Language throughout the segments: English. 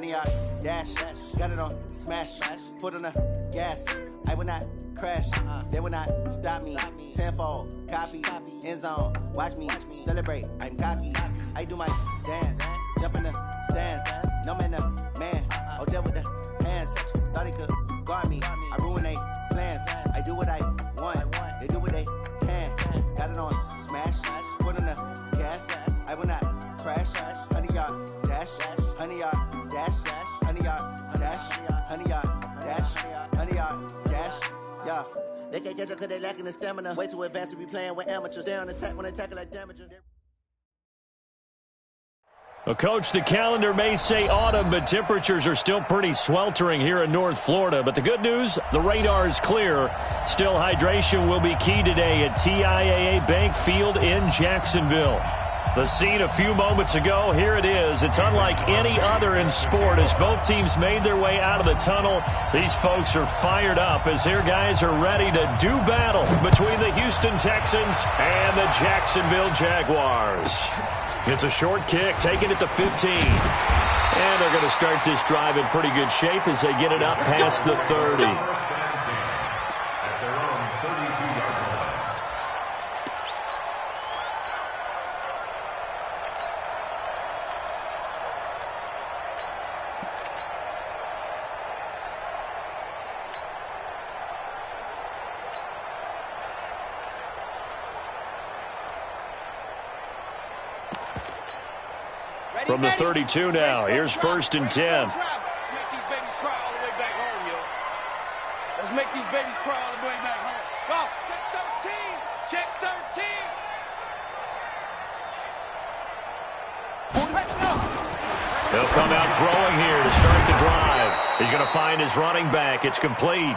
100 yard dash. Got it on smash. Foot on the gas. I will not crash. They will not stop me. Tenfold, copy, end zone. Watch me celebrate. I'm cocky. I do my dance. Jump in the stands. No man, the man. Oh, there with the hands. Thought he could guard me. I ruin they plans. I do what I want. They do what they can. Got it on smash. Foot on the gas. I will not crash. 100 yard dash. 100 yard dash. 100 yard dash. 100 yard dash. 100 yard dash. Yeah. They can't catch up because they lacking the stamina. Way too advanced to be playing with amateurs. Stay on attack when they tackle like damages. Well, Coach, the calendar may say autumn, but temperatures are still pretty sweltering here in North Florida. But the good news, the radar is clear. Still, hydration will be key today at TIAA Bank Field in Jacksonville. The scene a few moments ago, here it is. It's unlike any other in sport as both teams made their way out of the tunnel. These folks are fired up as their guys are ready to do battle between the Houston Texans and the Jacksonville Jaguars. It's a short kick, taking it to 15. And they're going to start this drive in pretty good shape as they get it up past the 30. From the 32 now, here's 1st and 10. Let's make these babies cry all the way back home, yo. Let's make these babies cry all the way back home. Go. Check 13. Check 13. He'll come out throwing here to start the drive. He's going to find his running back. It's complete.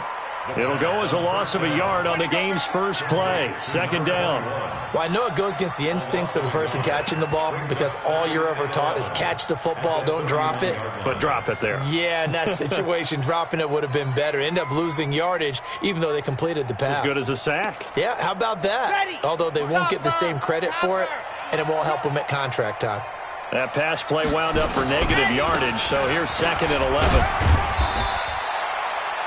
It'll go as a loss of a yard on the game's first play. 2nd down. Well, I know it goes against the instincts of the person catching the ball because all you're ever taught is catch the football, don't drop it. But drop it there. Yeah, in that situation, dropping it would have been better. End up losing yardage, even though they completed the pass. As good as a sack. Yeah, how about that? Although they won't get the same credit for it, and it won't help them at contract time. That pass play wound up for negative yardage, so here's 2nd and 11.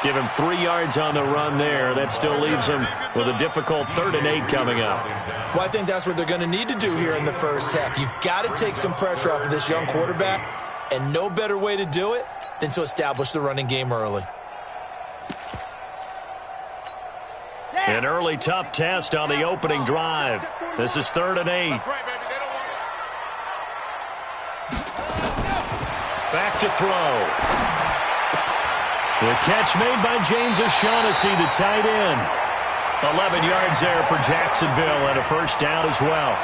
Give him 3 yards on the run there. That still leaves him with a difficult 3rd and 8 coming up. Well, I think that's what they're going to need to do here in the first half. You've got to take some pressure off of this young quarterback, and no better way to do it than to establish the running game early. An early tough test on the opening drive. This is 3rd and 8. Back to throw. The catch made by James O'Shaughnessy, the tight end. 11 yards there for Jacksonville and a 1st down as well.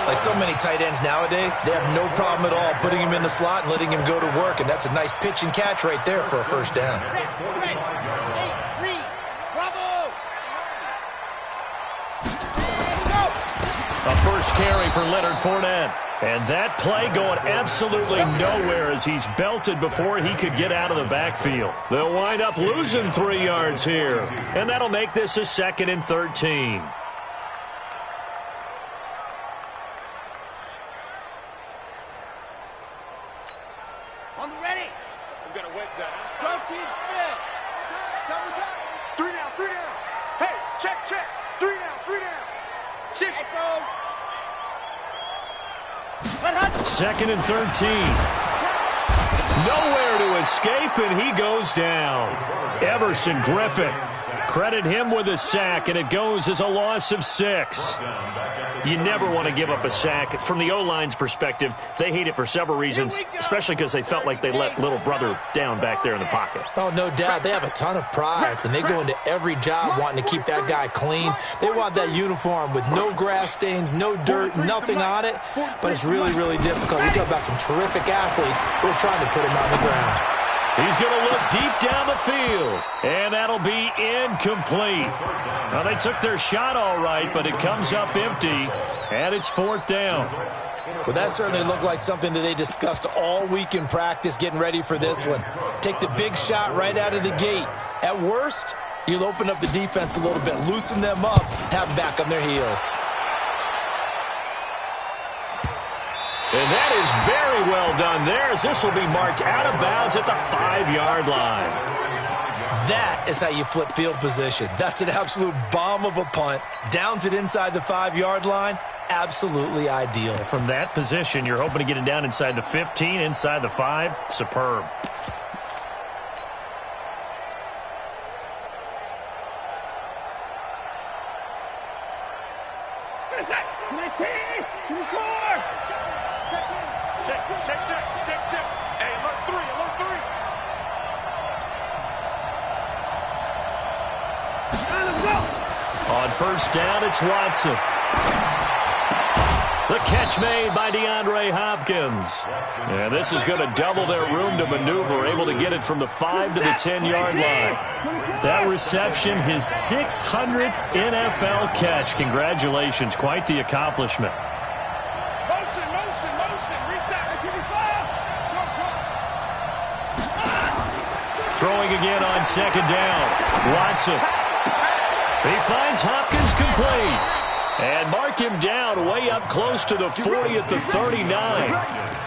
Like so many tight ends nowadays, they have no problem at all putting him in the slot and letting him go to work, and that's a nice pitch and catch right there for a 1st down. A first carry for Leonard Fournette. And that play going absolutely nowhere as he's belted before he could get out of the backfield. They'll wind up losing 3 yards here. And that'll make this a 2nd and 13. On the ready. We've got a wedge down. Go teams fit. Cover. 3 down, 3 down. Hey, check. 3 down, 3 down. Shift. 2nd and 13. Nowhere to escape, and he goes down. Everson Griffin. Credit him with a sack, and it goes as a loss of 6. You never want to give up a sack. From the O-line's perspective, they hate it for several reasons, especially because they felt like they let little brother down back there in the pocket. Oh, no doubt. They have a ton of pride, and they go into every job wanting to keep that guy clean. They want that uniform with no grass stains, no dirt, nothing on it, but it's really, really difficult. We talk about some terrific athletes who are trying to put him on the ground. He's going to look deep down the field, and that'll be incomplete. Now, they took their shot all right, but it comes up empty, and it's 4th down. Well, that certainly looked like something that they discussed all week in practice getting ready for this one. Take the big shot right out of the gate. At worst, you'll open up the defense a little bit, loosen them up, have them back on their heels. And that is very well done there, as this will be marked out of bounds at the 5-yard line. That is how you flip field position. That's an absolute bomb of a punt. Downs it inside the 5-yard line. Absolutely ideal. From that position, you're hoping to get it down inside the 15, inside the 5. Superb. On first down, it's Watson. The catch made by DeAndre Hopkins. And this is going to double their room to maneuver, able to get it from the 5 to the 10-yard line. That reception, his 600th NFL catch. Congratulations. Quite the accomplishment. Motion, motion, motion. Reset. Throwing again on second down. Watson. He finds Hopkins complete. And mark him down way up close to the 40 at the 39.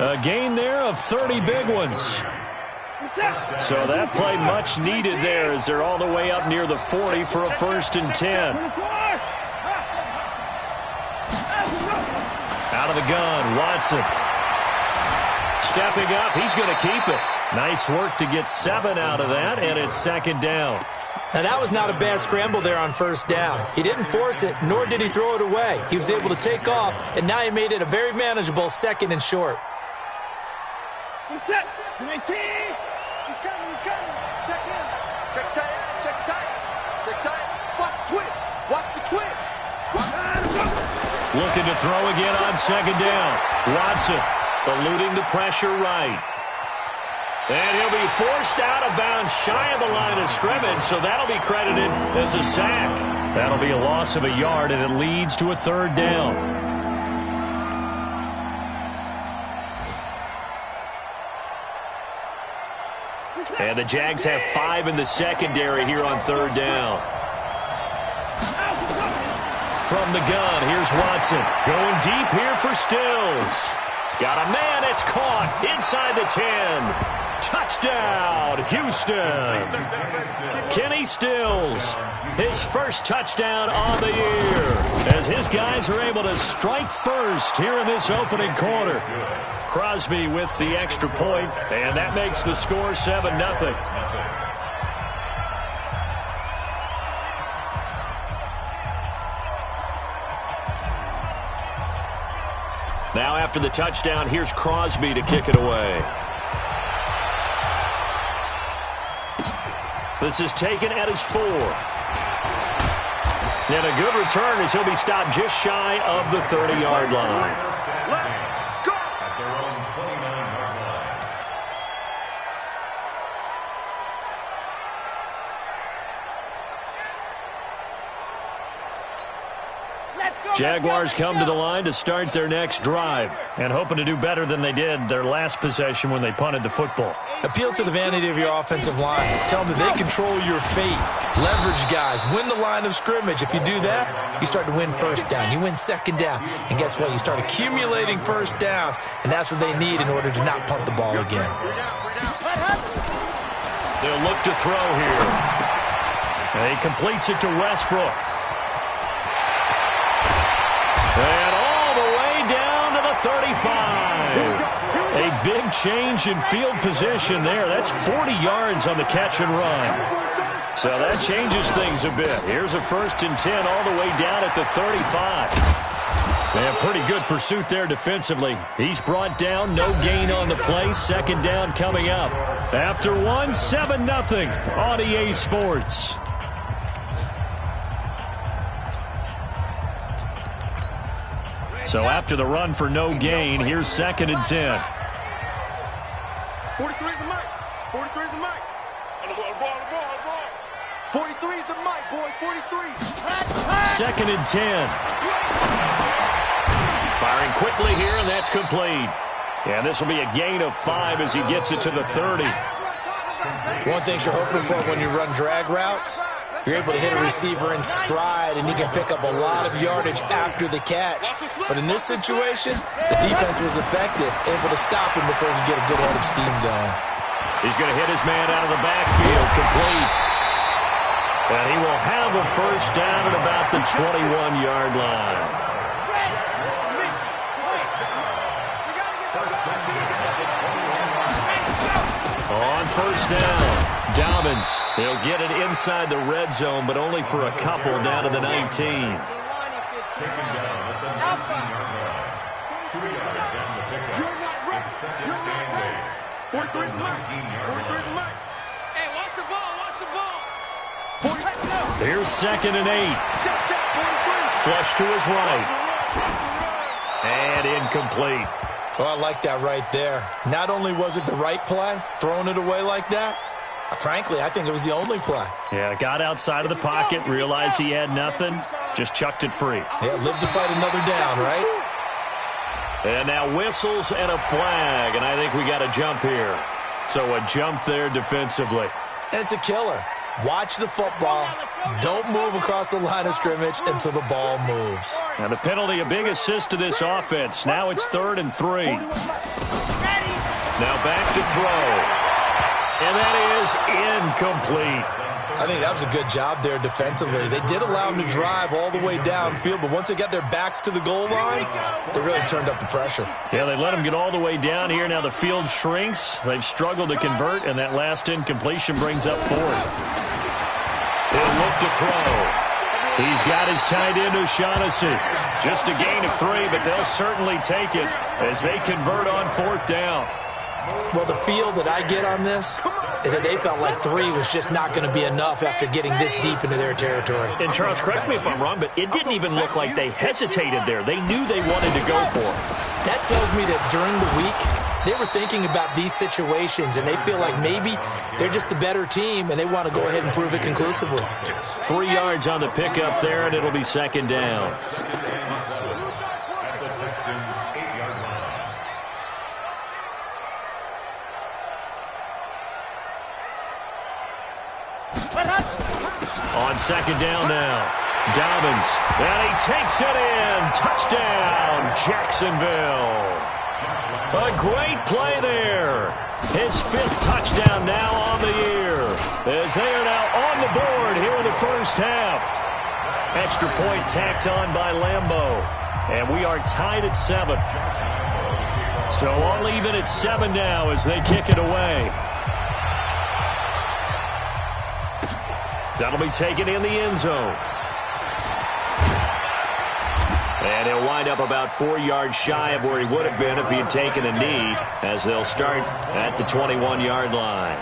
A gain there of 30 big ones. So that play much needed there as they're all the way up near the 40 for a 1st and 10. Out of the gun, Watson. Stepping up, he's going to keep it. Nice work to get 7 out of that, and it's 2nd down. Now, that was not a bad scramble there on first down. He didn't force it, nor did he throw it away. He was able to take off, and now he made it a very manageable 2nd and short. Reset. 19. He's coming, he's coming. Check in. Check tight, check tight. Check tight. Watch the twitch. Watch the twitch. Looking to throw again on 2nd down. Watson eluding the pressure right. And he'll be forced out of bounds shy of the line of scrimmage, so that'll be credited as a sack. That'll be a loss of a yard, and it leads to a 3rd down. And the Jags have 5 in the secondary here on 3rd down. From the gun, here's Watson. Going deep here for Stills. Got a man, it's caught inside the 10. Touchdown, Houston. Kenny Stills, his first touchdown on the year, as his guys are able to strike first here in this opening quarter. Crosby with the extra point, and that makes the score 7-0. Now after the touchdown, here's Crosby to kick it away. This is taken at his 4. And a good return as he'll be stopped just shy of the 30-yard line. Jaguars come to the line to start their next drive and hoping to do better than they did their last possession when they punted the football. Appeal to the vanity of your offensive line. Tell them that they control your fate. Leverage guys. Win the line of scrimmage. If you do that, you start to win first down. You win second down. And guess what? You start accumulating first downs. And that's what they need in order to not punt the ball again. They'll look to throw here. And he completes it to Westbrook. And all the way down to the 35. A big change in field position there. That's 40 yards on the catch and run. So that changes things a bit. Here's a 1st and 10 all the way down at the 35. And pretty good pursuit there defensively. He's brought down, no gain on the play. 2nd down coming up. After 1, 7-0 on EA Sports. So after the run for no gain, here's 2nd and 10. 43 is the mic. 43 is the mic. 43 is the mic, boy. 43. 2nd and 10. Firing quickly here, and that's complete. And this will be a gain of 5 as he gets it to the 30. One thing you're hoping for when you run drag routes, You're able to hit a receiver in stride, and he can pick up a lot of yardage after the catch. But in this situation, the defense was effective, able to stop him before he could get a good head of steam going. He's going to hit his man out of the backfield, complete. And he will have a first down at about the 21-yard line. On first down, Dobbins. He'll get it inside the red zone, but only for a couple down to the 19. Here's 2nd and 8. Flush to his right. And incomplete. Well, I like that right there. Not only was it the right play, throwing it away like that, frankly, I think it was the only play. Yeah, got outside of the pocket, realized he had nothing, just chucked it free. Yeah, live to fight another down, right? And now whistles and a flag, and I think we got a jump here. So a jump there defensively. And it's a killer. Watch the football. Don't move across the line of scrimmage until the ball moves. And the penalty, a big assist to this offense. Now it's 3rd and 3. Now back to throw. And that is incomplete. I think that was a good job there defensively. They did allow him to drive all the way downfield, but once they got their backs to the goal line, they really turned up the pressure. Yeah, they let him get all the way down here. Now the field shrinks. They've struggled to convert, and that last incompletion brings up 4th. He'll look to throw. He's got his tight end, O'Shaughnessy. Just a gain of 3, but they'll certainly take it as they convert on 4th down. Well, the feel that I get on this is that they felt like 3 was just not going to be enough after getting this deep into their territory. And, Charles, correct me if I'm wrong, but it didn't even look like they hesitated there. They knew they wanted to go for it. That tells me that during the week, they were thinking about these situations, and they feel like maybe they're just the better team, and they want to go ahead and prove it conclusively. 3 yards on the pickup there, and it'll be 2nd down. On 2nd down now, Dobbins, and he takes it in. Touchdown, Jacksonville. A great play there. His 5th touchdown now on the year, as they are now on the board here in the first half. Extra point tacked on by Lambeau, and we are tied at 7. So all even at 7 now as they kick it away. That'll be taken in the end zone. And he'll wind up about 4 yards shy of where he would have been if he had taken a knee, as they'll start at the 21-yard line.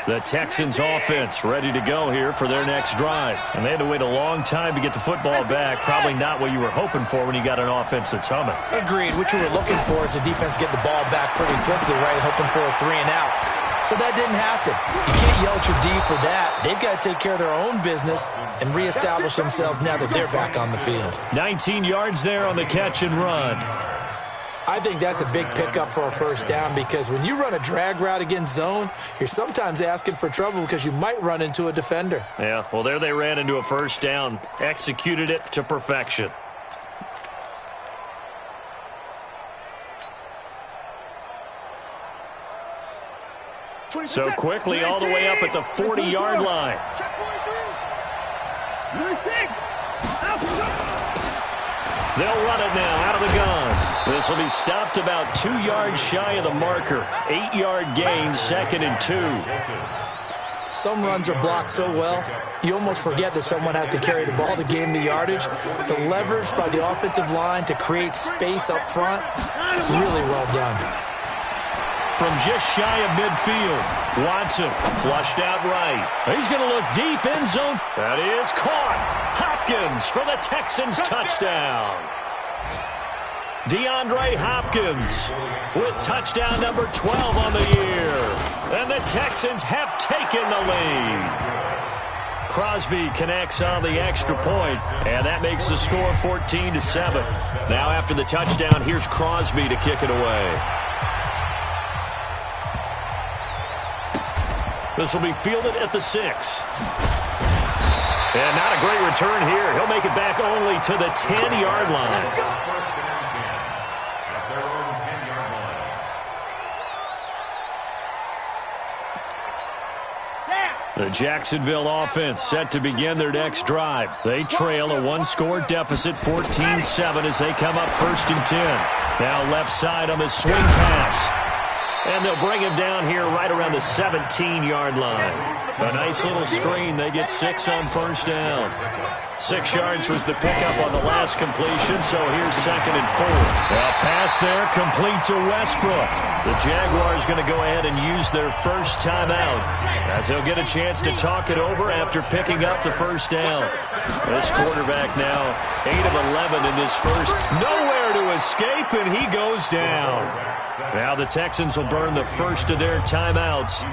The Texans offense ready to go here for their next drive. And they had to wait a long time to get the football back. Probably not what you were hoping for when you got an offense that's humming. Agreed. What you were looking for is the defense get the ball back pretty quickly, right? Hoping for a 3 and out. So that didn't happen. You can't yell at your D for that. They've got to take care of their own business and reestablish themselves now that they're back on the field. 19 yards there on the catch and run. I think that's a big pickup for a first down, because when you run a drag route against zone, you're sometimes asking for trouble because you might run into a defender. Yeah, well, there they ran into a first down, executed it to perfection. So quickly all the way up at the 40-yard line. They'll run it now out of the gun. This will be stopped about 2 yards shy of the marker. 8-yard gain, 2nd and 2. Some runs are blocked so well, you almost forget that someone has to carry the ball to gain the yardage. The leverage by the offensive line to create space up front, really well done. From just shy of midfield, Watson flushed out right. He's going to look deep in zone. That is caught. Hopkins for the Texans touchdown. DeAndre Hopkins with touchdown number 12 on the year. And the Texans have taken the lead. Crosby connects on the extra point, and that makes the score 14-7. Now after the touchdown, here's Crosby to kick it away. This will be fielded at the 6. And not a great return here. He'll make it back only to the 10-yard line. The Jacksonville offense set to begin their next drive. They trail a one-score deficit, 14-7, as they come up 1st and 10. Now left side on the swing pass. And they'll bring him down here right around the 17-yard line. A nice little screen. They get 6 on 1st down. 6 yards was the pickup on the last completion, so here's 2nd and 4. A pass there, complete to Westbrook. The Jaguars going to go ahead and use their first timeout, as they'll get a chance to talk it over after picking up the 1st down. This quarterback now 8 of 11 in this first. Nowhere to escape, and he goes down. Now the Texans will burn the first of their timeouts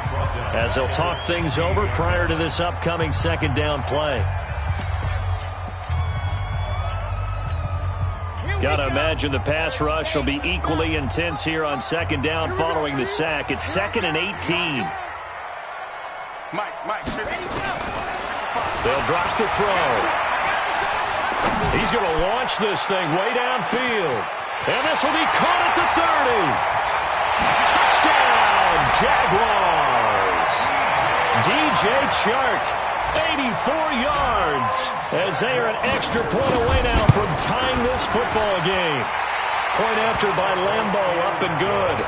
as they'll talk things over prior to this upcoming 2nd down play. Got to imagine the pass rush will be equally intense here on 2nd down following the sack. It's 2nd and 18. They'll drop the throw. He's going to launch this thing way downfield. And this will be caught at the 30. Touchdown, Jaguars. DJ Chark, 84 yards, as they are an extra point away now from tying this football game. Point after by Lambo, up and good.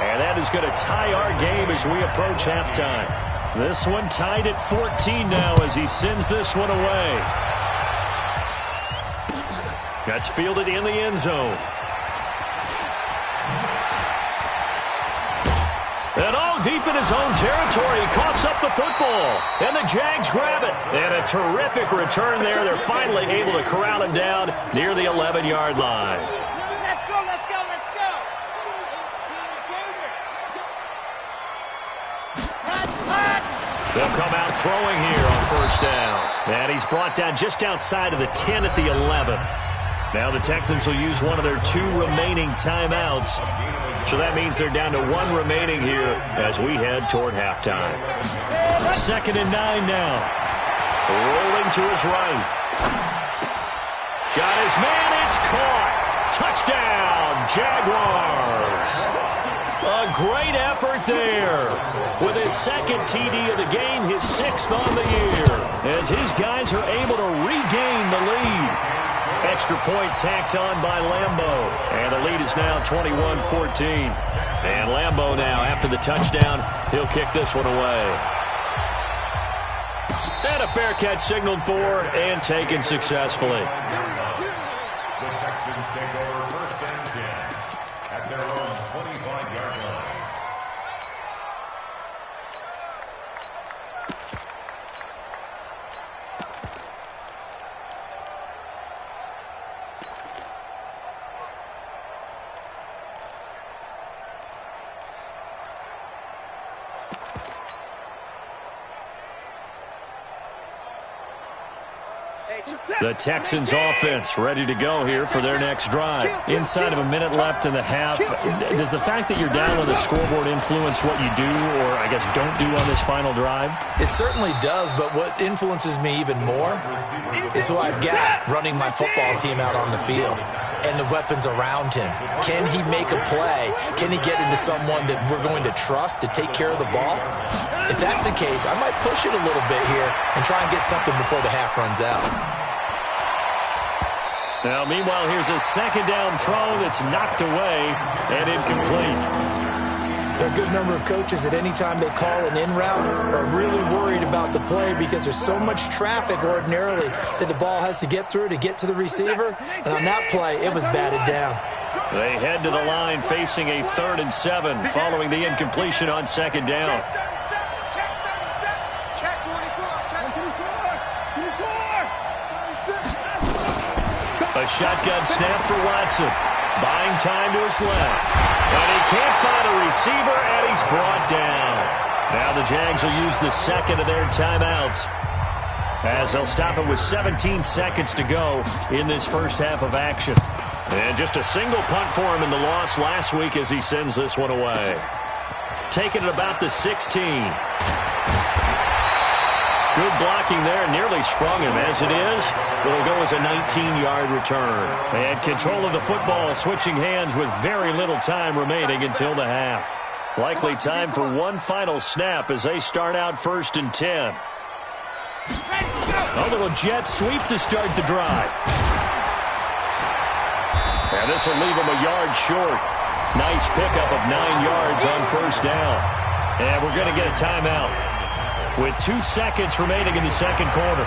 And that is going to tie our game as we approach halftime. This one tied at 14 now as he sends this one away. That's fielded in the end zone. And all deep in his own territory, he coughs up the football. And the Jags grab it. And a terrific return there. They're finally able to corral him down near the 11-yard line. Let's go, let's go, let's go. They'll come out throwing here on 1st down. And he's brought down just outside of the 10 at the 11. Now the Texans will use one of their 2 remaining timeouts. So that means they're down to 1 remaining here as we head toward halftime. 2nd and 9 now. Rolling to his right. Got his man. It's caught. Touchdown, Jaguars. A great effort there. With his 2nd TD of the game, his 6th on the year. As his guys are able to regain the lead. Extra point tacked on by Lambo. And the lead is now 21-14. And Lambo now, after the touchdown, he'll kick this one away. And a fair catch signaled for and taken successfully. The Texans take over 1st and 10 at their own 25-yard line. The Texans offense ready to go here for their next drive. Inside of a minute left in the half, does the fact that you're down on the scoreboard influence what you do or, I guess, don't do on this final drive? It certainly does, but what influences me even more is who I've got running my football team out on the field and the weapons around him. Can he make a play? Can he get into someone that we're going to trust to take care of the ball? If that's the case, I might push it a little bit here and try and get something before the half runs out. Now, meanwhile, here's a 2nd down throw that's knocked away and incomplete. There are a good number of coaches at any time they call an in route are really worried about the play because there's so much traffic ordinarily that the ball has to get through to get to the receiver. And on that play, it was batted down. They head to the line facing a 3rd and 7 following the incompletion on 2nd down. A shotgun snap for Watson. Buying time to his left. And he can't find a receiver, and he's brought down. Now the Jags will use the 2nd of their timeouts. as they'll stop it with 17 seconds to go in this first half of action. And just a single punt for him in the loss last week as he sends this one away. Taking it about the 16. Good blocking there, nearly sprung him. As it is, it'll go as a 19-yard return. And control of the football switching hands with very little time remaining until the half. Likely time for one final snap as they start out 1st and 10. A little jet sweep to start the drive. And this will leave him a yard short. Nice pickup of 9 yards on 1st down. And we're going to get a timeout with 2 seconds remaining in the second quarter.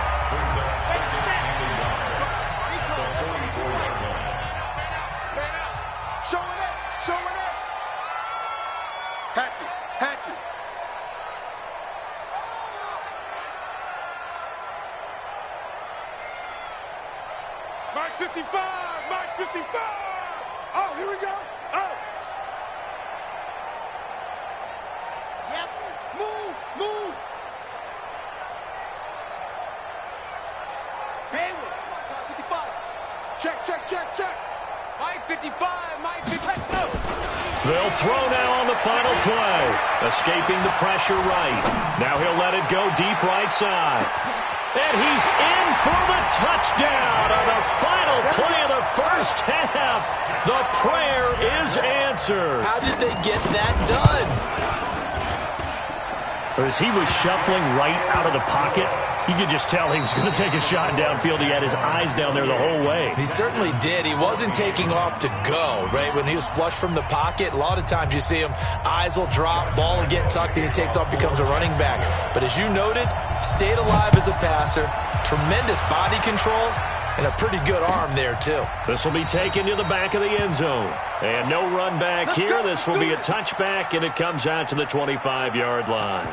Mark 55! Mark 55! Oh, here we go! Oh! Yep. Move! Haywood! Mark 55! Check! Mike 55! Mike 55! No! They'll throw now on the final play. Escaping the pressure right. Now he'll let it go deep right side. And he's in for the touchdown on the final play of the first half. The prayer is answered. How did they get that done? As he was shuffling right out of the pocket, you could just tell he was going to take a shot downfield. He had his eyes down there the whole way. He certainly did. He wasn't taking off to go, right? When he was flush from the pocket, a lot of times you see him, eyes will drop, ball will get tucked, and he takes off, becomes a running back. But as you noted, stayed alive as a passer, tremendous body control, and a pretty good arm there, too. This will be taken to the back of the end zone. And no run back here. This will be a touchback, and it comes out to the 25-yard line.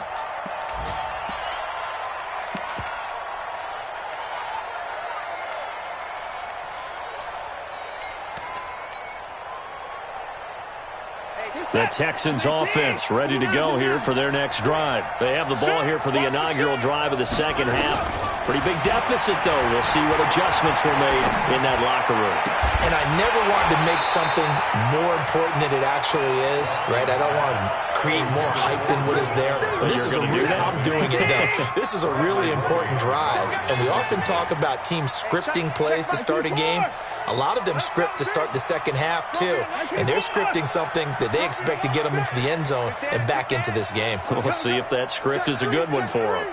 The Texans offense ready to go here for their next drive. They have the ball here for the inaugural drive of the second half. Pretty big deficit, though. We'll see what adjustments were made in that locker room. And I never wanted to make something more important than it actually is, right? I don't want to create more hype than what is there. But this is I'm doing it, though. This is a really important drive. And we often talk about teams scripting plays to start a game. A lot of them script to start the second half, too. And they're scripting something that they expect to get them into the end zone and back into this game. We'll see if that script is a good one for them.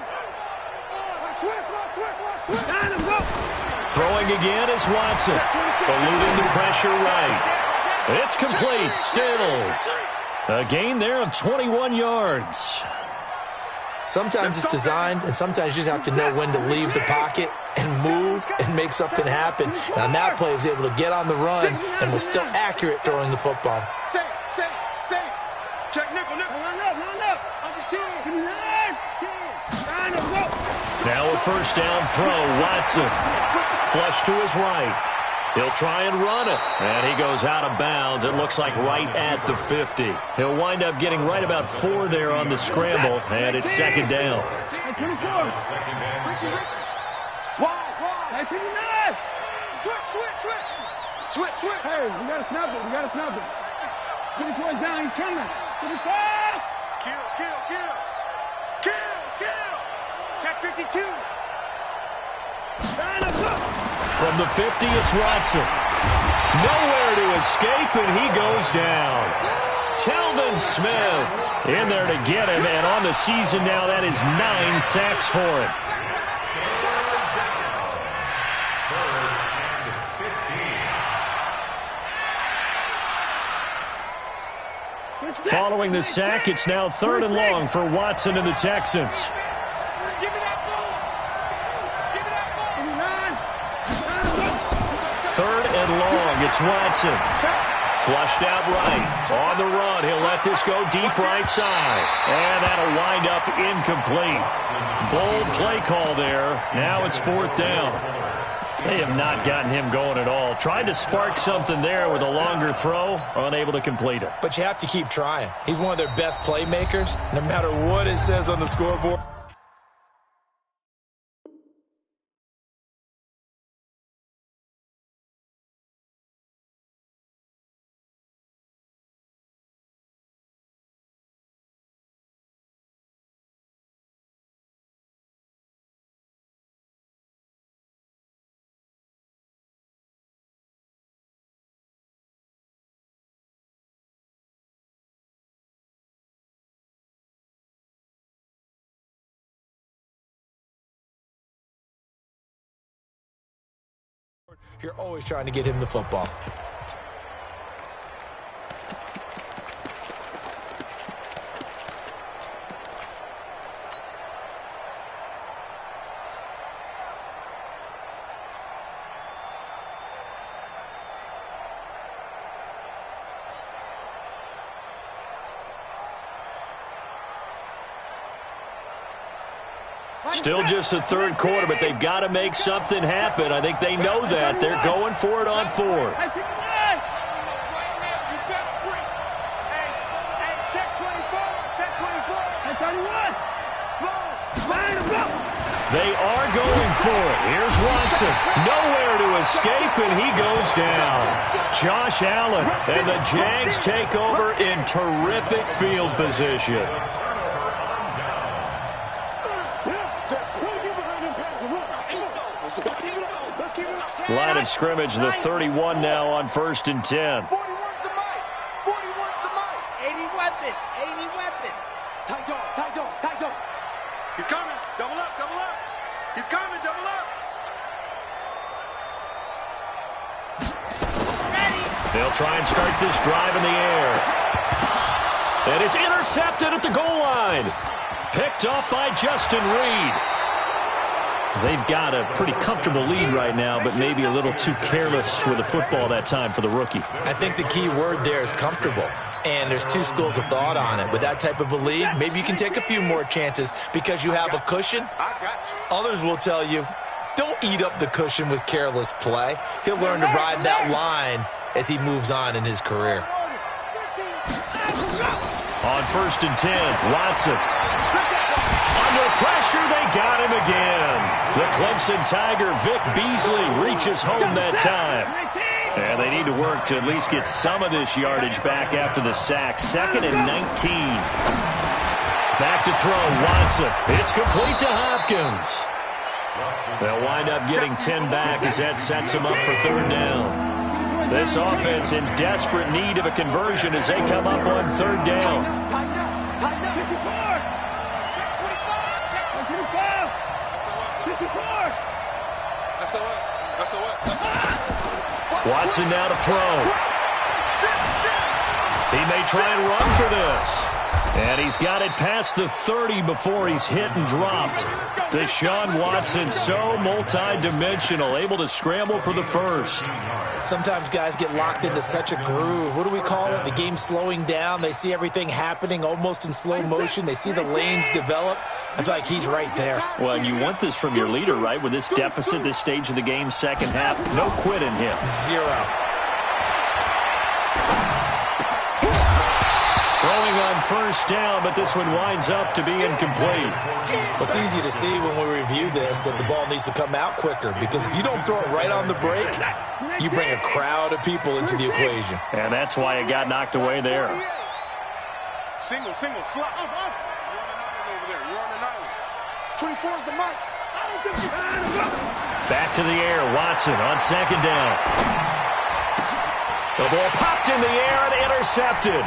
Throwing again is Watson. Eluding the pressure right. It's complete. Stills. A gain there of 21 yards. Sometimes it's designed, and sometimes you just have to know when to leave the pocket and move and make something happen. And on that play, he was able to get on the run and was still accurate throwing the football. Safe. Check nickel. Now a first down throw. Watson. Flush to his right. He'll try and run it. And he goes out of bounds. It looks like right at the 50. He'll wind up getting right about 4 there on the scramble. And it's second down. Switch. Hey, we gotta snap it. 24 down, he's coming. 25. Kill. Check 52. From the 50, it's Watson. Nowhere to escape, and he goes down. Telvin Smith in there to get him, and on the season now, that is 9 sacks for him. Following the sack, it's now 3rd and long for Watson and the Texans. Third and long, it's Watson. Flushed out right. On the run, he'll let this go deep right side. And that'll wind up incomplete. Bold play call there. Now it's 4th down. They have not gotten him going at all. Tried to spark something there with a longer throw, unable to complete it. But you have to keep trying. He's one of their best playmakers, no matter what it says on the scoreboard. You're always trying to get him the football. Still just the third quarter, but they've got to make something happen. I think they know that. They're going for it on fourth. They are going for it. Here's Watson. Nowhere to escape, and he goes down. Josh Allen and the Jags take over in terrific field position. Line of scrimmage, the 31 now on 1st and 10. 41's the mic. 41's the mic. 80 weapon. 80 weapon. Tight dog. He's coming. Double up. He's coming. Double up. Ready. They'll try and start this drive in the air. And it's intercepted at the goal line. Picked off by Justin Reed. They've got a pretty comfortable lead right now, but maybe a little too careless with the football that time for the rookie. I think the key word there is comfortable. And there's two schools of thought on it. With that type of a lead, maybe you can take a few more chances because you have a cushion. Others will tell you, don't eat up the cushion with careless play. He'll learn to ride that line as he moves on in his career. On 1st and 10, Watson. Under pressure, they got him again. The Clemson Tiger, Vic Beasley, reaches home that time. And they need to work to at least get some of this yardage back after the sack. 2nd and 19. Back to throw, Watson. It's complete to Hopkins. They'll wind up getting 10 back as that sets them up for 3rd down. This offense in desperate need of a conversion as they come up on 3rd down. Watson now to throw. He may try and run for this. And he's got it past the 30 before he's hit and dropped. Deshaun Watson, so multi-dimensional, able to scramble for the first. Sometimes guys get locked into such a groove. What do we call it? The game's slowing down. They see everything happening almost in slow motion. They see the lanes develop. I feel like he's right there. Well, and you want this from your leader, right? With this deficit, this stage of the game, second half, no quit in him. 0. Throwing on 1st down, but this one winds up to be incomplete. Well, it's easy to see when we review this that the ball needs to come out quicker, because if you don't throw it right on the break, you bring a crowd of people into the equation. And that's why it got knocked away there. Single, slap. You're on an island over there. You're on an island. 24 is the mic. I don't think you had him. Back to the air, Watson on 2nd down. The ball popped in the air and intercepted.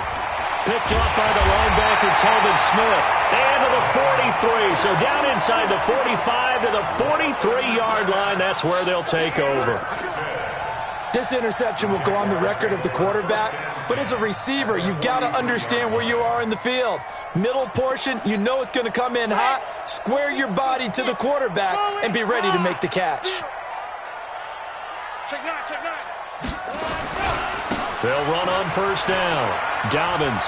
Picked off by the linebacker, Telvin Smith. And to the 43. So down inside the 45 to the 43-yard line. That's where they'll take over. This interception will go on the record of the quarterback, but as a receiver, you've got to understand where you are in the field. Middle portion, you know it's going to come in hot. Square your body to the quarterback and be ready to make the catch. Check nine. They'll run on 1st down. Dobbins.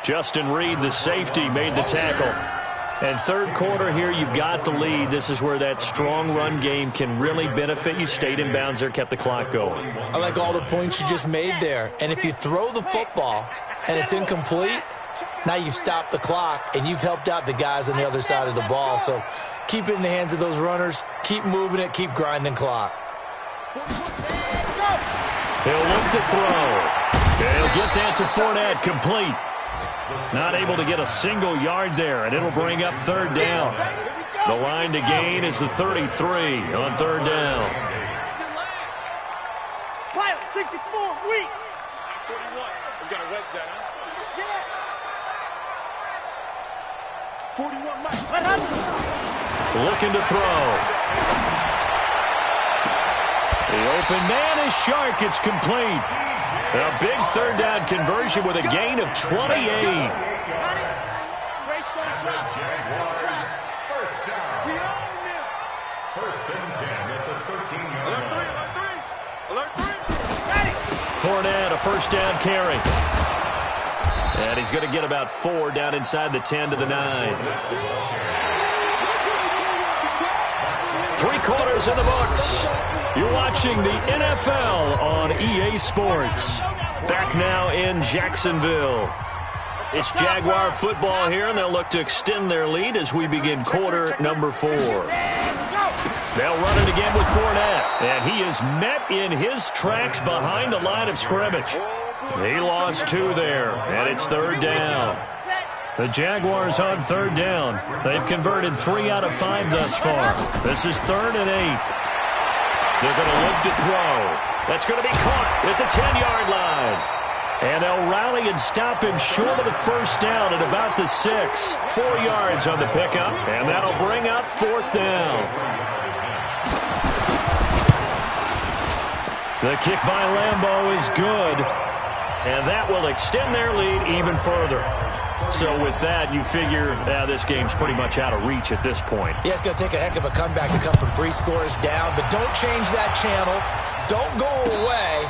Justin Reed, the safety, made the tackle. And 3rd quarter here, you've got the lead. This is where that strong run game can really benefit you. Stayed in bounds there, kept the clock going. I like all the points you just made there. And if you throw the football and it's incomplete, now you've stopped the clock and you've helped out the guys on the other side of the ball. So keep it in the hands of those runners. Keep moving it. Keep grinding clock. He'll look to throw. He'll get that to Fournette, complete. Not able to get a single yard there, and it'll bring up 3rd down. The line to gain is the 33 on 3rd down. Pilot 64, weak. 41. We got to wedge that, huh? 41, Mike. Looking to throw. The open man is Shark. It's complete. A big third down conversion with a gain of 28. First down. First and 10 at the 13-yard line. Alert 3. Ready. Fournette, a first down carry. And he's going to get about 4 down inside the 10 to the 9. 3 quarters in the books. You're watching the NFL on EA Sports. Back now in Jacksonville. It's Jaguar football here, and they'll look to extend their lead as we begin quarter number 4. They'll run it again with Fournette, and he is met in his tracks behind the line of scrimmage. He lost 2 there, and it's third down. The Jaguars on third down. They've converted 3 out of 5 thus far. This is 3rd and 8. They're going to look to throw. That's going to be caught at the 10-yard line. And they'll rally and stop him short of the first down at about the 6. 4 yards on the pickup, and that'll bring up 4th down. The kick by Lambeau is good, and that will extend their lead even further. So with that, you figure this game's pretty much out of reach at this point. Yeah, it's going to take a heck of a comeback to come from 3 scores down, but don't change that channel. Don't go away.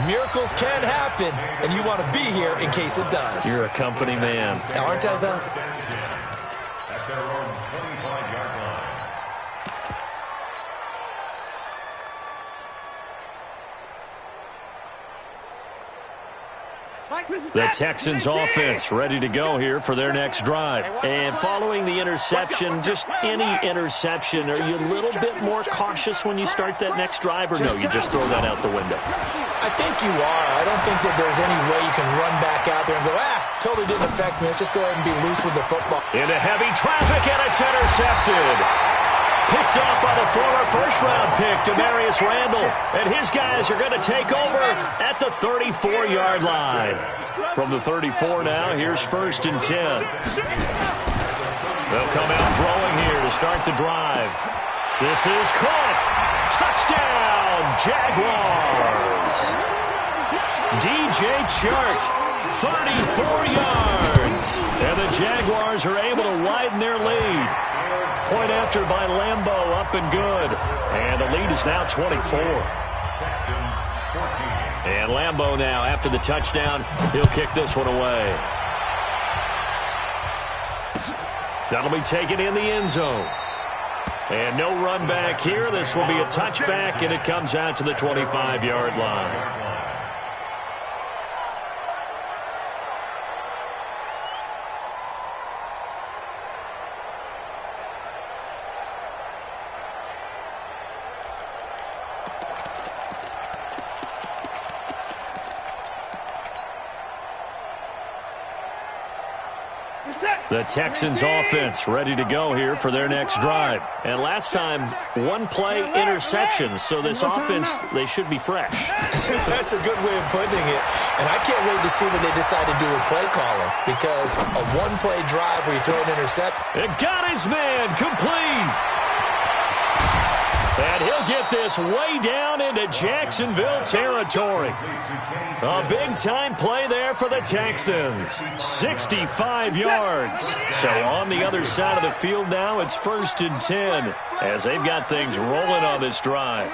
Miracles can happen, and you want to be here in case it does. You're a company man. Aren't I, though? At their own 25-yard line. The Texans offense ready to go here for their next drive. And following the interception, just any interception, are you a little bit more cautious when you start that next drive, or no, you just throw that out the window? I think you are. I don't think that there's any way you can run back out there and go, totally didn't affect me. Let's just go ahead and be loose with the football. Into heavy traffic, and it's intercepted. Picked up by the former first-round pick, Demarius Randall. And his guys are going to take over at the 34-yard line. From the 34 now, here's 1st and 10. They'll come out throwing here to start the drive. This is caught. Touchdown, Jaguars. DJ Chark, 34 yards. And the Jaguars are able to widen their lead. Point after by Lambeau, up and good. And the lead is now 24. And Lambeau now, after the touchdown, he'll kick this one away. That'll be taken in the end zone. And no run back here. This will be a touchback, and it comes out to the 25-yard line. The Texans offense ready to go here for their next drive. And last time, 1-play interceptions. So this offense, they should be fresh. That's a good way of putting it. And I can't wait to see what they decide to do with play calling. Because a 1-play drive where you throw an intercept. It got his man complete. And he'll get this way down into Jacksonville territory. A big-time play there for the Texans. 65 yards. So on the other side of the field now, it's 1st and 10 as they've got things rolling on this drive.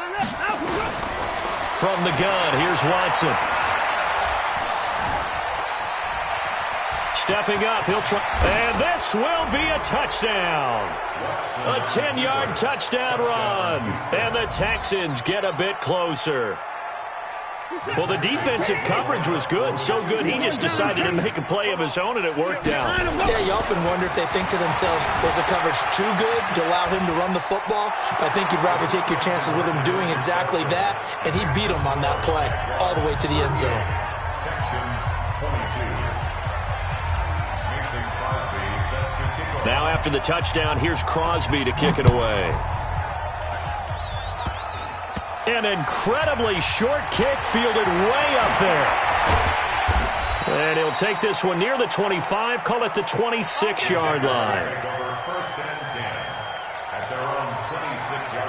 From the gun, here's Watson. Stepping up, he'll try. And this will be a touchdown. A 10-yard touchdown run. And the Texans get a bit closer. Well, the defensive coverage was good. So good, he just decided to make a play of his own, and it worked out. Yeah, you often wonder if they think to themselves, was the coverage too good to allow him to run the football? I think you'd rather take your chances with him doing exactly that, and he beat him on that play all the way to the end zone. Now after the touchdown, here's Crosby to kick it away. An incredibly short kick fielded way up there. And he'll take this one near the 25, call it the 26-yard line. First and 10 at their own 26-yard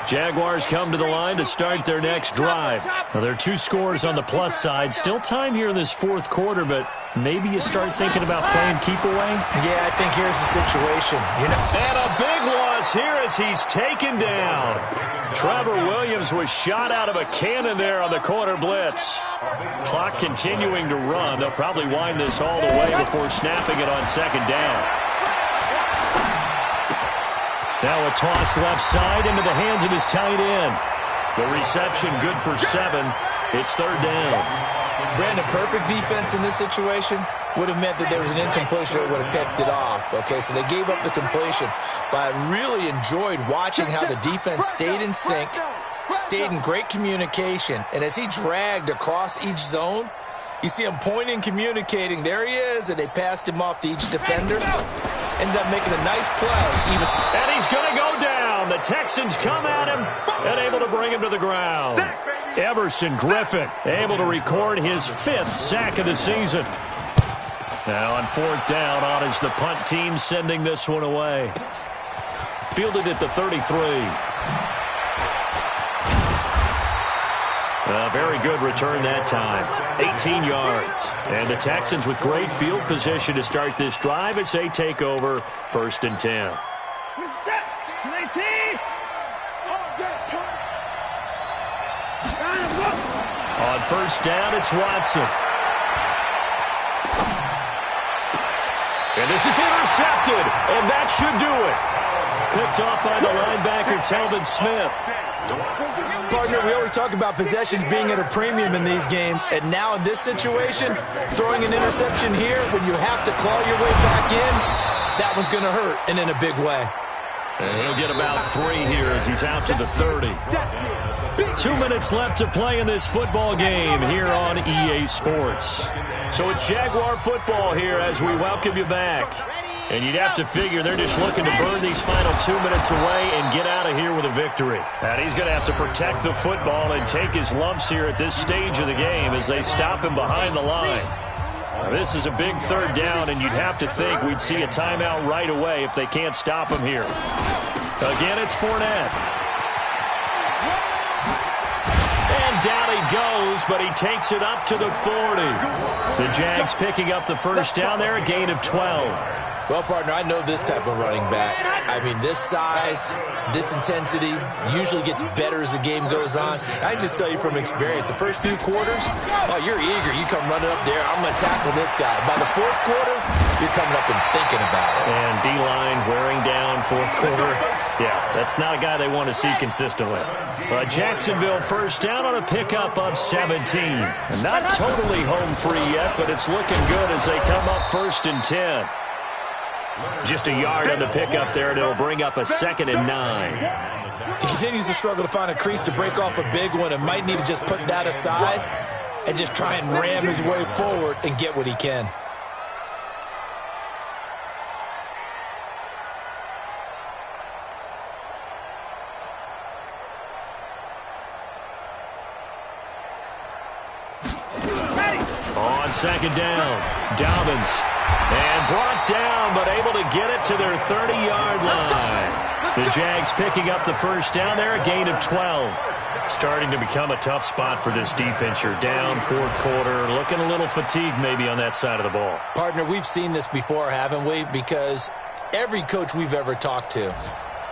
Jaguars come to the line to start their next drive. Now, there are 2 scores on the plus side. Still time here in this fourth quarter, but maybe you start thinking about playing keep away? Yeah, I think here's the situation. And a big loss here as he's taken down. Trevor Williams was shot out of a cannon there on the corner blitz. Clock continuing to run. They'll probably wind this all the way before snapping it on second down. Now a toss left side into the hands of his tight end. The reception good for 7. It's third down. Brandon, perfect defense in this situation would have meant that there was an incompletion that would have picked it off. Okay, so they gave up the completion. But I really enjoyed watching how the defense stayed in sync, stayed in great communication, and as he dragged across each zone, you see him pointing, communicating. There he is, and they passed him off to each defender. Ended up making a nice play. And he's going to go down. The Texans come at him and able to bring him to the ground. Everson Griffin able to record his 5th sack of the season. Now on fourth down, on is the punt team sending this one away. Fielded at the 33. A very good return that time. 18 yards. And the Texans with great field position to start this drive as they take over 1st and 10. On first down, it's Watson. And this is intercepted, and that should do it. Picked off by the linebacker, Telvin Smith. Partner, we always talk about possessions being at a premium in these games, and now in this situation, throwing an interception here when you have to claw your way back in, that one's going to hurt, and in a big way. And he'll get about 3 here as he's out to the 30. 2 minutes left to play in this football game here on EA Sports. So it's Jaguar football here as we welcome you back. And you'd have to figure they're just looking to burn these final 2 minutes away and get out of here with a victory. And he's going to have to protect the football and take his lumps here at this stage of the game as they stop him behind the line. Now, this is a big third down, and you'd have to think we'd see a timeout right away if they can't stop him here. Again, it's Fournette. And down he goes, but he takes it up to the 40. The Jags picking up the first down there, a gain of 12. Well, partner, I know this type of running back. I mean, this size, this intensity usually gets better as the game goes on. I can just tell you from experience, the first few quarters, oh, you're eager. You come running up there, I'm going to tackle this guy. By the fourth quarter, you're coming up and thinking about it. And D-line wearing down fourth quarter. Yeah, that's not a guy they want to see consistently. Jacksonville first down on a pickup of 17. And not totally home free yet, but it's looking good as they come up 1st and 10. Just a yard on the pickup there, and it'll bring up a 2nd and 9. He continues to struggle to find a crease to break off a big one and might need to just put that aside and just try and ram his way forward and get what he can. On second down, Dobbins. And brought down, but able to get it to their 30-yard line. The Jags picking up the first down there, a gain of 12. Starting to become a tough spot for this defense. You're down fourth quarter, looking a little fatigued maybe on that side of the ball. Partner, we've seen this before, haven't we? Because every coach we've ever talked to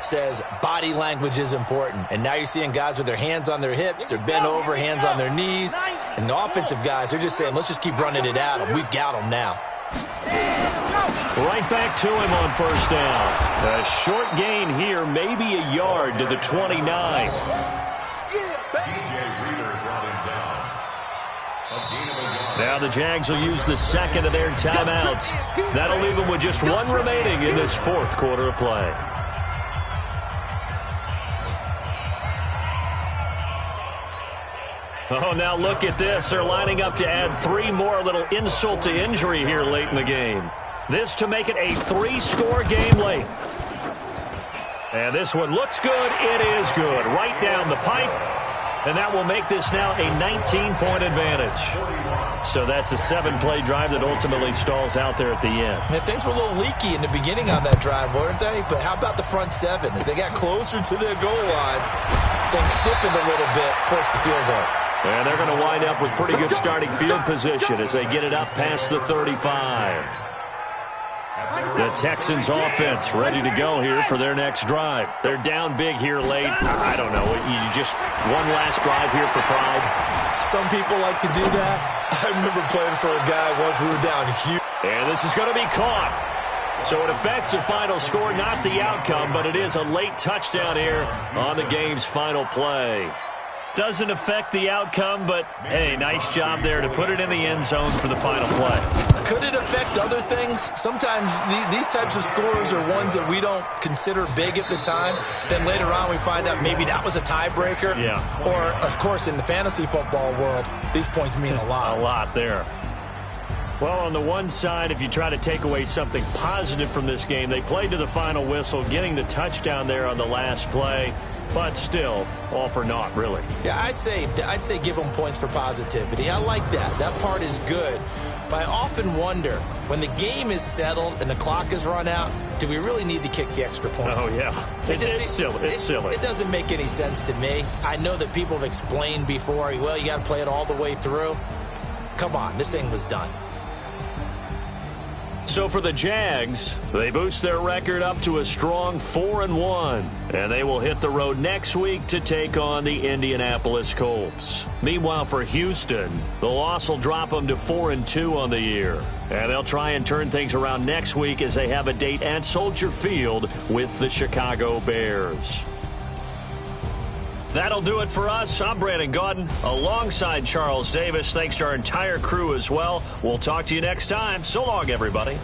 says body language is important. And now you're seeing guys with their hands on their hips, they're bent over, hands on their knees. And the offensive guys, they're just saying, let's just keep running it at them. We've got them now. Right back to him on first down. A short gain here, maybe a yard to the 29. Now the Jags will use the 2nd of their timeouts. That'll leave them with just 1 remaining in this fourth quarter of play. Oh, now look at this. They're lining up to add 3 more, little insult to injury here late in the game. This to make it a 3-score game late. And this one looks good. It is good. Right down the pipe. And that will make this now a 19-point advantage. So that's a 7-play drive that ultimately stalls out there at the end. And things were a little leaky in the beginning on that drive, weren't they? But how about the front 7? As they got closer to their goal line, things stiffened a little bit, forced the field goal. And they're going to wind up with pretty good starting field position as they get it up past the 35. The Texans offense ready to go here for their next drive. They're down big here late. I don't know. You just one last drive here for pride. Some people like to do that. I remember playing for a guy once. We were down huge. And this is going to be caught. So it affects the final score, not the outcome, but it is a late touchdown here on the game's final play. Doesn't affect the outcome, but, hey, nice job there to put it in the end zone for the final play. Could it affect other things? Sometimes these types of scores are ones that we don't consider big at the time. Then later on we find out maybe that was a tiebreaker. Yeah. Or, of course, in the fantasy football world, these points mean a lot. A lot there. Well, on the one side, if you try to take away something positive from this game, they played to the final whistle, getting the touchdown there on the last play. But still, all for naught, really. Yeah, I'd say give them points for positivity. I like that. That part is good. But I often wonder, when the game is settled and the clock is run out, do we really need to kick the extra point? Oh, yeah. It's silly. It's silly. It doesn't make any sense to me. I know that people have explained before, well, you got to play it all the way through. Come on, this thing was done. So for the Jags, they boost their record up to a strong 4-1, and they will hit the road next week to take on the Indianapolis Colts. Meanwhile, for Houston, the loss will drop them to 4-2 on the year, and they'll try and turn things around next week as they have a date at Soldier Field with the Chicago Bears. That'll do it for us. I'm Brandon Gaudin alongside Charles Davis. Thanks to our entire crew as well. We'll talk to you next time. So long, everybody.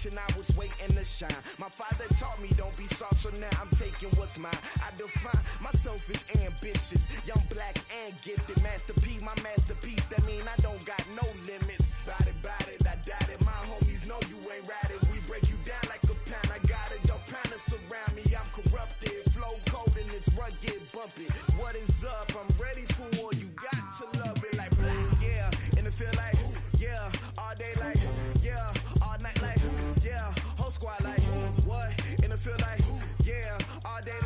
I was waiting to shine. My father taught me don't be soft, so now I'm taking what's mine. I define myself as ambitious, young, black, and gifted. Master P, my masterpiece. That mean I don't got no limits. Bout it, I doubt it. My homies know you ain't ratted. We break you down like a pound. I got it, don't pound us around me. I'm corrupted, flow cold and it's rugged, bumpy. What is up? I'm ready for war. You got to love it like black, yeah. And it feel like, yeah, all day like, yeah, all night like, yeah, whole squad like, what? And it feel like, yeah, all day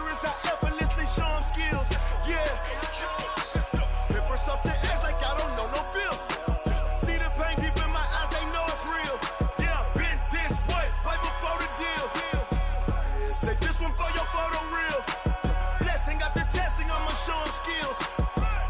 treacherous, I effortlessly show them skills. Yeah. Hit first off the edge like I don't know no feel. See the pain deep in my eyes, they know it's real. Yeah, been this way, right before the deal. Say this one for your photo real. Blessing after testing, I'ma show them skills.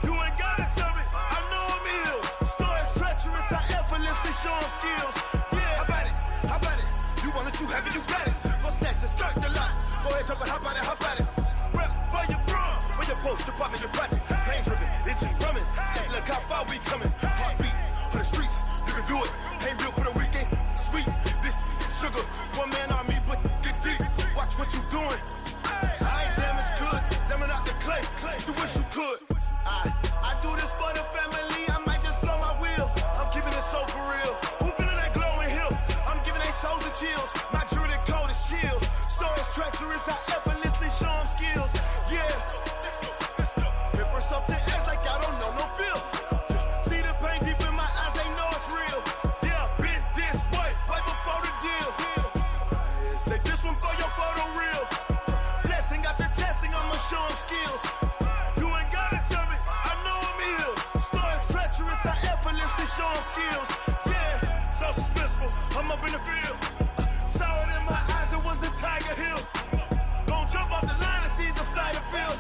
You ain't gotta tell me, I know I'm ill. Story's treacherous, I effortlessly show them skills. Yeah, how about it? How about it? You want it, you have it, you got it. Go snatch it, skirt the lot. Go ahead, jump it, how about it, how about it? Rep for your bro, for your post, your pop, and your projects. Pain driven, itching, drumming. Look how far we coming. Heartbeat on the streets, you can do it. Ain't built for the weekend, sweet. This sugar, one man army, but get deep. Watch what you doing. I ain't damaged goods, damn it out the clay. You wish you could. I do this for the family, I might just blow my wheel. I'm keeping it so for real. Who feeling that glowing hill? I'm giving they souls the chills. My jewelry code is chill. Story's treacherous, I effortlessly show them skills. Yeah. Hit first off the edge like I don't know no feel. See the pain deep in my eyes, they know it's real. Yeah, been this way, right before the deal. Say this one for your photo real. Blessing after testing, I'ma show them skills. You ain't gotta tell me, I know I'm ill. Story's treacherous, I effortlessly show them skills. Yeah, so suspenseful, I'm up in the field. Saw it in my eyes, it was the Tiger Hill. Gon' jump off the line and see the flight of field.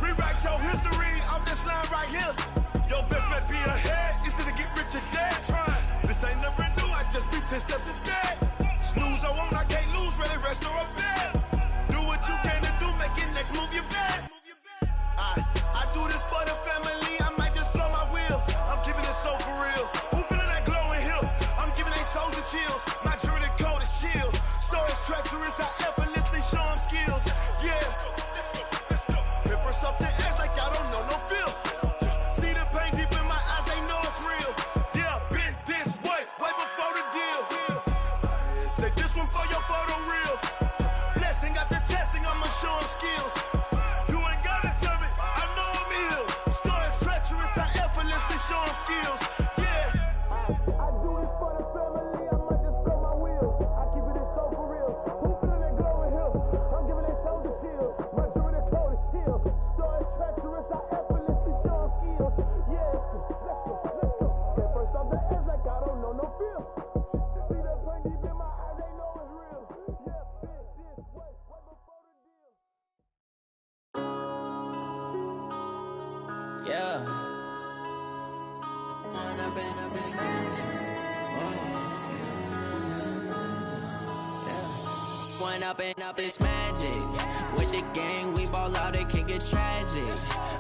Rewrite your history off this line right here. Your best bet be ahead, easy to get rich or dead trying. This ain't never new, I just be 10 steps instead. Snooze I won't, I can't lose, ready, rest or a bed. Do what you can to do, make it next move your best. I do this for the family, I might just blow my wheel. I'm keeping it so for real. Who feeling that glowing hill? I'm giving they souls the chills. My jewelry code is chill. Story's treacherous, I effortlessly show them skills. Yeah. Hit first off the edge like I don't know no feel. See the pain deep in my eyes, they know it's real. Yeah, been this way, right before the deal. Say this one for your photo real. Blessing after testing, I'ma show them skills. You ain't gotta tell me, I know I'm ill. Story's treacherous, I effortlessly show them skills. Yeah. I do this for the family, I might just blow my wheel. I keep it so for real. Who feeling that glowing hill? I'm giving they souls the chills. My jewelry code is chill. Story's treacherous, I effortlessly show them skills. Yeah, let's go. Hit first off the edge like I don't know no feel. See the pain deep in my eyes, they know it's real. Yeah, been this way, right before the deal. Yeah. When I've been smashed. When up it's magic. With the gang, we ball out, it can get tragic.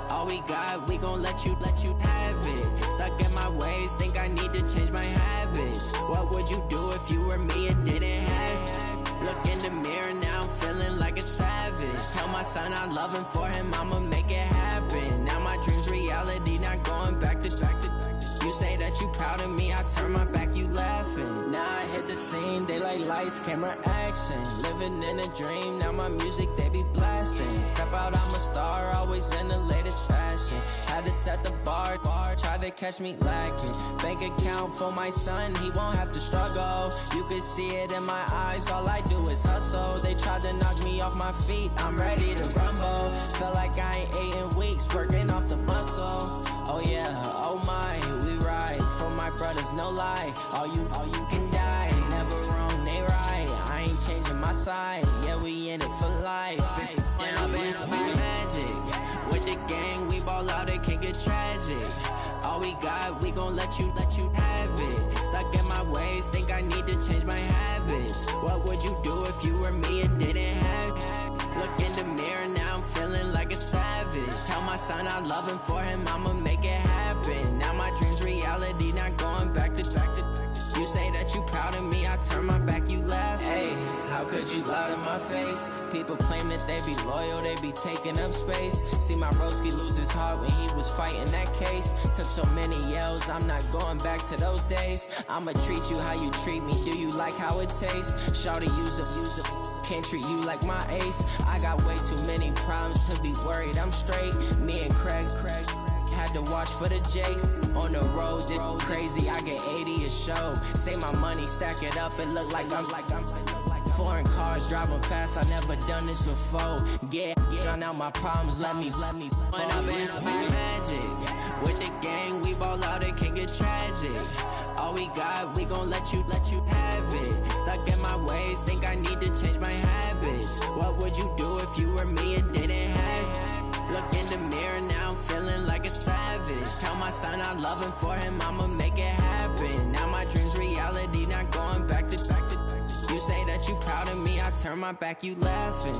All we got, we gon' let you have it. Stuck in my ways, think I need to change my habits. What would you do if you were me and didn't have it? Look in the mirror, now I'm feeling like a savage. Tell my son I love him, for him I'ma make it happen. Now my dream's reality, not going back to. You say that you proud of me, I turn my back, you laughing. Now I hit the scene, they like lights, camera, action. Living in a dream, now my music, they be blasting. Step out, I'm a star, always in the latest fashion. Had to set the bar, try to catch me lacking. Bank account for my son, he won't have to struggle. You can see it in my eyes, all I do is hustle. They tried to knock me off my feet, I'm ready to rumble. Feel like I ain't ate in weeks, working off the muscle. Oh yeah, oh my, we ride for my brothers, no lie. All you can die, never wrong, they right. I ain't changing my side, yeah, we in it for life. When I've been magic. With the gang, we ball out, it can get tragic. All we got, we gon' let you have it. Stuck in my ways, think I need to change my habits. What would you do if you were me and didn't have it? Look in the mirror, now I'm feeling like a savage. Tell my son I love him, for him I'ma make it happen. Now my dream's reality, not going back to. You say that you proud of me, I turn my back, you laugh. Hey, how could you lie to my face? People claim that they be loyal, they be taking up space. See my broski lose his heart when he was fighting that case. Took so many yells, I'm not going back to those days. I'ma treat you how you treat me, do you like how it tastes? Shawty, use it, can't treat you like my ace. I got way too many problems to be worried, I'm straight. Me and Craig had to watch for the Jakes. On the road, this crazy, I get 80 a show. Say my money, stack it up, it look like I'm Foreign cars driving fast, I never done this before. Drown out my problems, let me When I've been up is magic. With the gang, we ball out, it can get tragic. All we got, we gon' let you have it. Stuck in my ways, think I need to change my habits. What would you do if you were me and didn't have it? Look in the mirror, now I'm feeling like a savage. Tell my son I love him, for him I'ma make it happen. Now my dream's reality, not going back to. You say that you proud of me, I turn my back, you laughing.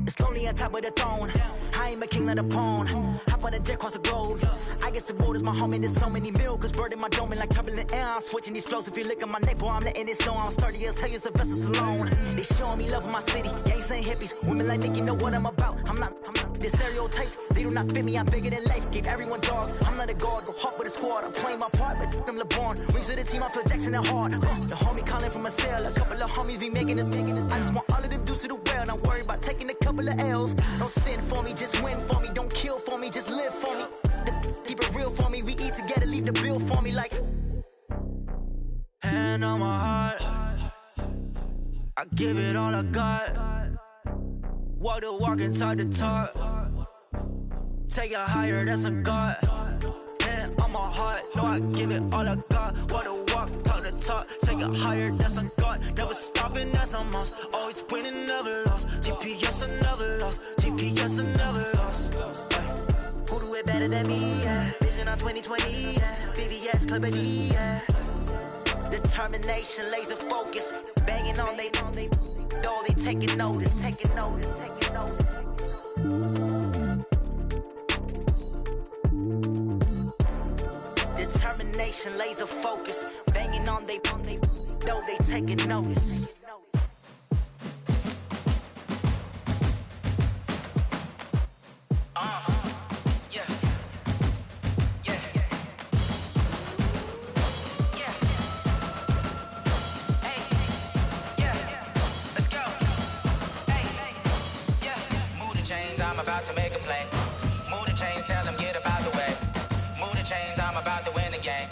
It's lonely on top of the throne. I ain't a king of the pawn. Hop on a jet across the globe. I guess the road is my home and there's so many milk. Bird in my dome and like turbulent air. I'm switching these flows. If you look at my neck, boy, I'm letting it snow. I'm sturdy as hell, as a vessel alone. They showing me love in my city. Gangs and hippies. Women like Nick, you know what I'm about. I'm not the stereotypes. They do not fit me. I'm bigger than life. Gave everyone dogs. I'm not a guard, but hawk with a squad. I'm playing my part, but them LeBron. Rings of the team, I feel Jackson and hard. The homie calling from a cell. A couple of homies be making it. I just want all of them dudes to the well. Not worry about taking a couple of L's. Don't sin for me, just win for me. Don't kill for me, just live for me. Keep it real for me. We eat together, leave the bill for me like. Hand on my heart, I give it all I got. Walk the walk and talk the talk. Take it higher, that's a God. Hand on my heart, no, I give it all I got. Walk the walk, talk the talk. Take it higher, that's a God. Never stopping, that's a must. Always winning, never lost. GPS, I never lost. GPS, I never lost. Who do it better than me? Yeah. Vision on 2020. Yeah. VVS, Clippity. Yeah. Determination, laser focus. Banging on they know they taking notice. Taking notice. Taking notice. Determination, laser focus. Banging on they know they taking notice. About to make a play. Move the chains, tell them get about the way. Move the chains, I'm about to win the game.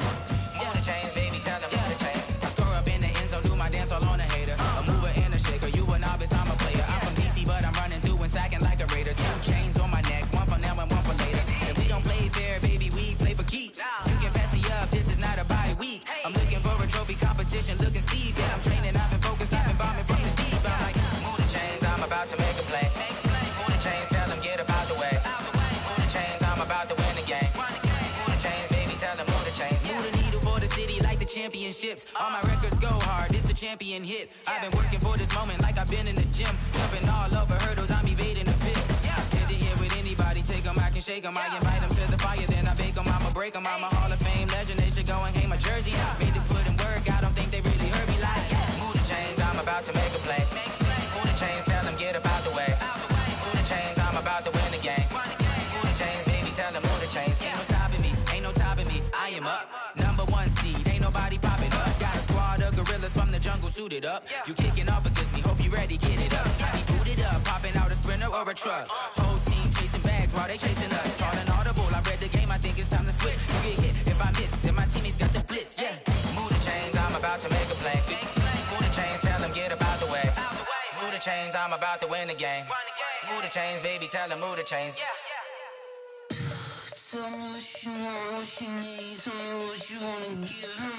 Move the chains, baby, tell them move the chains. I score up in the end zone, do my dance all on a hater. A mover and a shaker, you a novice, I'm a player. I'm from DC, but I'm running through and sacking like a raider. 2 chains on my neck, one for now and one for later. If we don't play fair, baby, we play for keeps. You can pass me up, this is not a bye week. I'm looking for a trophy competition, looking steep. Yeah, I'm training, I've been focused, I've been bombing from the deep. I'm like, move the chains, I'm about to make a play. Move the chains, tell them get about the way. Move the chains, I'm about to win the game. Move the chains, baby, tell them move the chains. Move the needle for the city like the championships. All my records go hard, this a champion hit. I've been working for this moment like I've been in the gym. Jumping all over hurdles, I'm evading the pit. Hit to hit with anybody, take them, I can shake them. I invite them to the fire, then I bake them, I'ma break them. I'm a Hall of Fame legend, they should go and hang my jersey. Made to put in work, I don't think they really heard me like. Move the chains, I'm about to make a play. Move the chains, tell them get about the way. Move the chains, I'm about to win the game. Move the chains, baby, tell them move the chains. Ain't no stopping me, ain't no topping me. I am up, #1 seed, ain't nobody popping up. Got a squad of gorillas from the jungle suited up. You kicking off against me, hope you ready, get it up. I be booted up, popping out a sprinter or a truck. Whole team chasing bags while they chasing us. Calling audible, I read the game, I think it's time to switch. You get hit, if I miss, then my teammates got the blitz, yeah. Move the chains, I'm about to make a play. Move the chains, tell them get about the way. Move the chains, I'm about to win the game. Move the chains, baby, tell them move the chains. Tell me what you want, what you need. Tell me what you wanna give me.